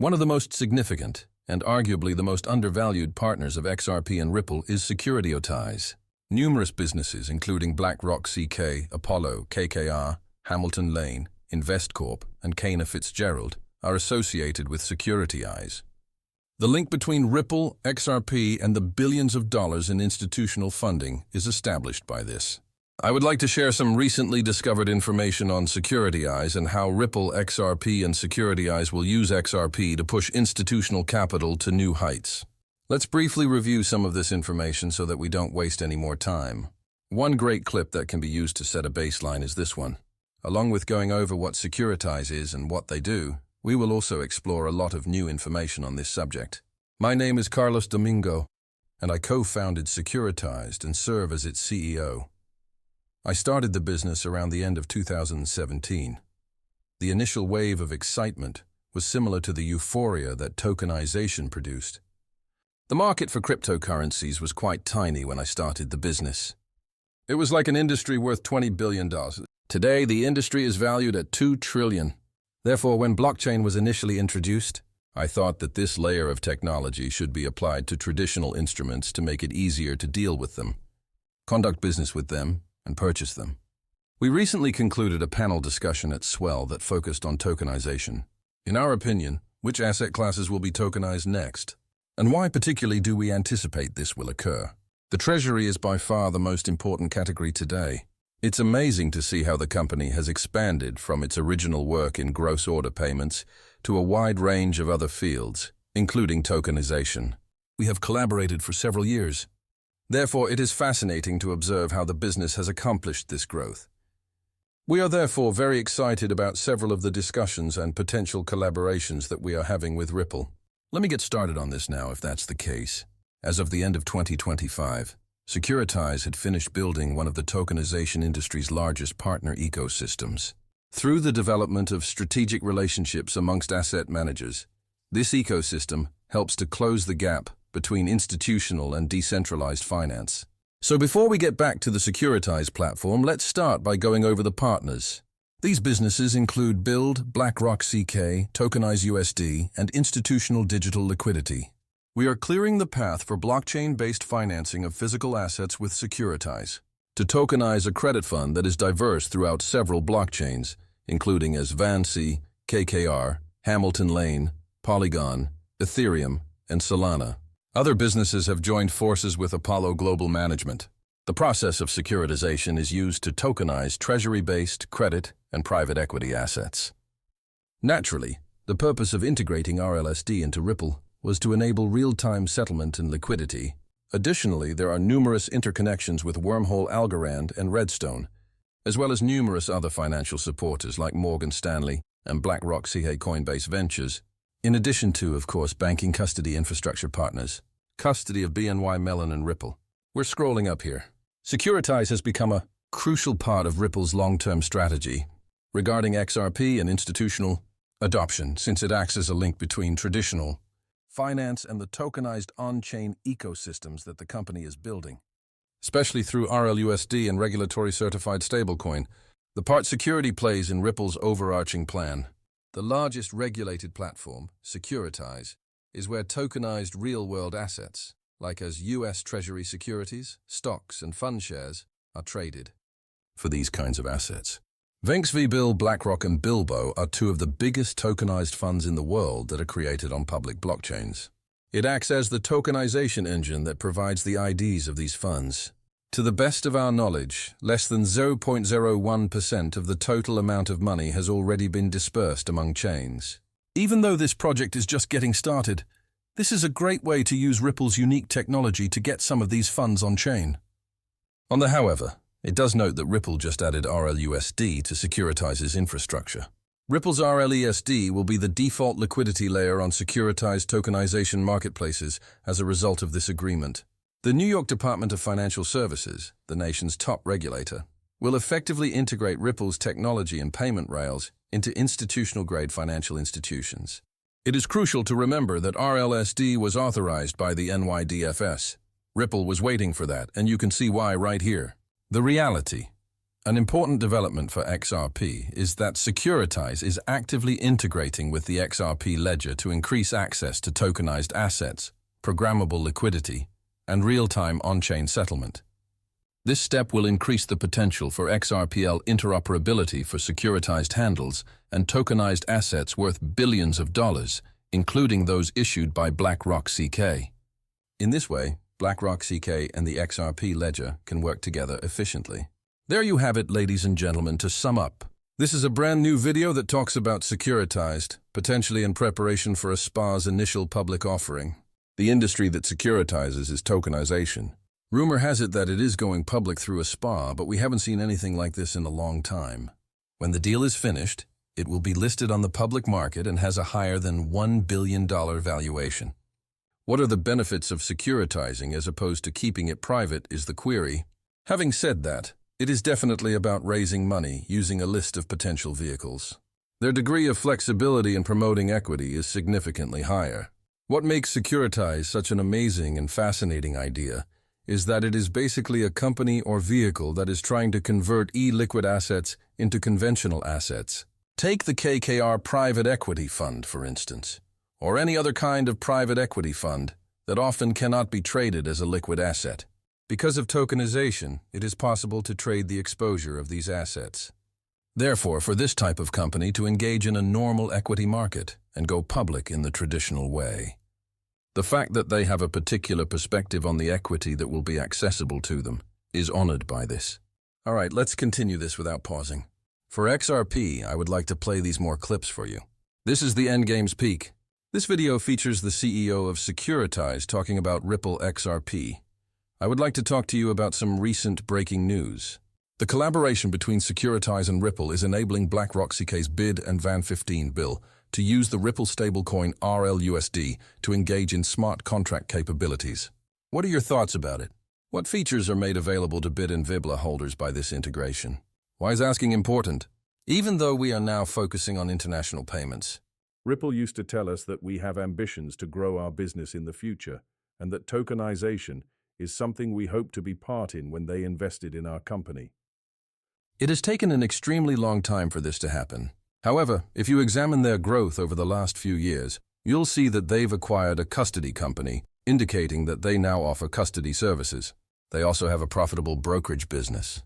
One of the most significant, and arguably the most undervalued partners of XRP and Ripple is Securitize. Numerous businesses, including Blackrock CK, Apollo, KKR, Hamilton Lane, InvestCorp, and Cantor Fitzgerald, are associated with Securitize. The link between Ripple, XRP, and the billions of dollars in institutional funding is established by this. I would like to share some recently discovered information on Securitize and how Ripple, XRP, and Securitize will use XRP to push institutional capital to new heights. Let's briefly review some of this information so that we don't waste any more time. One great clip that can be used to set a baseline is this one. Along with going over what Securitize is and what they do, we will also explore a lot of new information on this subject. My name is Carlos Domingo, and I co-founded Securitize and serve as its CEO. I started the business around the end of 2017. The initial wave of excitement was similar to the euphoria that tokenization produced. The market for cryptocurrencies was quite tiny when I started the business. It was like an industry worth $20 billion. Today, the industry is valued at $2 trillion. Therefore, when blockchain was initially introduced, I thought that this layer of technology should be applied to traditional instruments to make it easier to deal with them, conduct business with them, and purchase them. We recently concluded a panel discussion at Swell that focused on tokenization. In our opinion, which asset classes will be tokenized next? And why particularly do we anticipate this will occur? The Treasury is by far the most important category today. It's amazing to see how the company has expanded from its original work in gross order payments to a wide range of other fields, including tokenization. We have collaborated for several years. Therefore, it is fascinating to observe how the business has accomplished this growth. We are therefore very excited about several of the discussions and potential collaborations that we are having with Ripple. Let me get started on this now, if that's the case. As of the end of 2025, Securitize had finished building one of the tokenization industry's largest partner ecosystems. Through the development of strategic relationships amongst asset managers, this ecosystem helps to close the gap between institutional and decentralized finance. So before we get back to the Securitize platform, let's start by going over the partners. These businesses include Build, Blackrock CK, Tokenize USD, and Institutional Digital Liquidity. We are clearing the path for blockchain-based financing of physical assets with Securitize. To tokenize a credit fund that is diverse throughout several blockchains, including as Vansi, KKR, Hamilton Lane, Polygon, Ethereum, and Solana. Other businesses have joined forces with Apollo Global Management. The process of securitization is used to tokenize treasury-based credit and private equity assets. Naturally, the purpose of integrating RLSD into Ripple was to enable real-time settlement and liquidity. Additionally, there are numerous interconnections with Wormhole Algorand and Redstone, as well as numerous other financial supporters like Morgan Stanley and Blackrock CK Coinbase Ventures, in addition to, of course, banking custody infrastructure partners, custody of BNY Mellon and Ripple. We're scrolling up here. Securitize has become a crucial part of Ripple's long-term strategy regarding XRP and institutional adoption, since it acts as a link between traditional finance and the tokenized on-chain ecosystems that the company is building. Especially through RLUSD and regulatory certified stablecoin, the part security plays in Ripple's overarching plan. The largest regulated platform, Securitize, is where tokenized real-world assets, like as U.S. Treasury securities, stocks, and fund shares, are traded. For these kinds of assets, Thankx Bill, Blackrock, and Bilbo are two of the biggest tokenized funds in the world that are created on public blockchains. It acts as the tokenization engine that provides the IDs of these funds. To the best of our knowledge, less than 0.01% of the total amount of money has already been dispersed among chains. Even though this project is just getting started, this is a great way to use Ripple's unique technology to get some of these funds on-chain. However, it does note that Ripple just added RLUSD to Securitize's infrastructure. Ripple's RLUSD will be the default liquidity layer on securitized tokenization marketplaces as a result of this agreement. The New York Department of Financial Services, the nation's top regulator, will effectively integrate Ripple's technology and payment rails into institutional-grade financial institutions. It is crucial to remember that RLSD was authorized by the NYDFS. Ripple was waiting for that, and you can see why right here. The reality. An important development for XRP is that Securitize is actively integrating with the XRP ledger to increase access to tokenized assets, programmable liquidity, and real-time on-chain settlement. This step will increase the potential for XRPL interoperability for securitized handles and tokenized assets worth billions of dollars, including those issued by Blackrock CK. In this way, Blackrock CK and the XRP ledger can work together efficiently. There you have it, ladies and gentlemen, to sum up. This is a brand new video that talks about Securitized, potentially in preparation for a SPA's initial public offering. The industry that securitizes is tokenization. Rumor has it that it is going public through a SPA, but we haven't seen anything like this in a long time. When the deal is finished, it will be listed on the public market and has a higher than $1 billion valuation. What are the benefits of securitizing as opposed to keeping it private is the query. Having said that, it is definitely about raising money using a list of potential vehicles. Their degree of flexibility in promoting equity is significantly higher. What makes Securitize such an amazing and fascinating idea is that it is basically a company or vehicle that is trying to convert e-liquid assets into conventional assets. Take the KKR Private Equity Fund, for instance, or any other kind of private equity fund that often cannot be traded as a liquid asset. Because of tokenization, it is possible to trade the exposure of these assets. Therefore, for this type of company to engage in a normal equity market and go public in the traditional way, the fact that they have a particular perspective on the equity that will be accessible to them is honored by this. All right, let's continue this without pausing. For XRP, I would like to play these more clips for you. This is the endgame's peak. This video features the CEO of Securitize talking about Ripple XRP. I would like to talk to you about some recent breaking news. The collaboration between Securitize and Ripple is enabling Blackrock CK's BID and VAN15 bill to use the Ripple stablecoin RLUSD to engage in smart contract capabilities. What are your thoughts about it? What features are made available to BID and VIBLA holders by this integration? Why is asking important? Even though we are now focusing on international payments, Ripple used to tell us that we have ambitions to grow our business in the future and that tokenization is something we hope to be part in when they invested in our company. it has taken an extremely long time for this to happen. However, if you examine their growth over the last few years, you'll see that they've acquired a custody company, indicating that they now offer custody services. They also have a profitable brokerage business.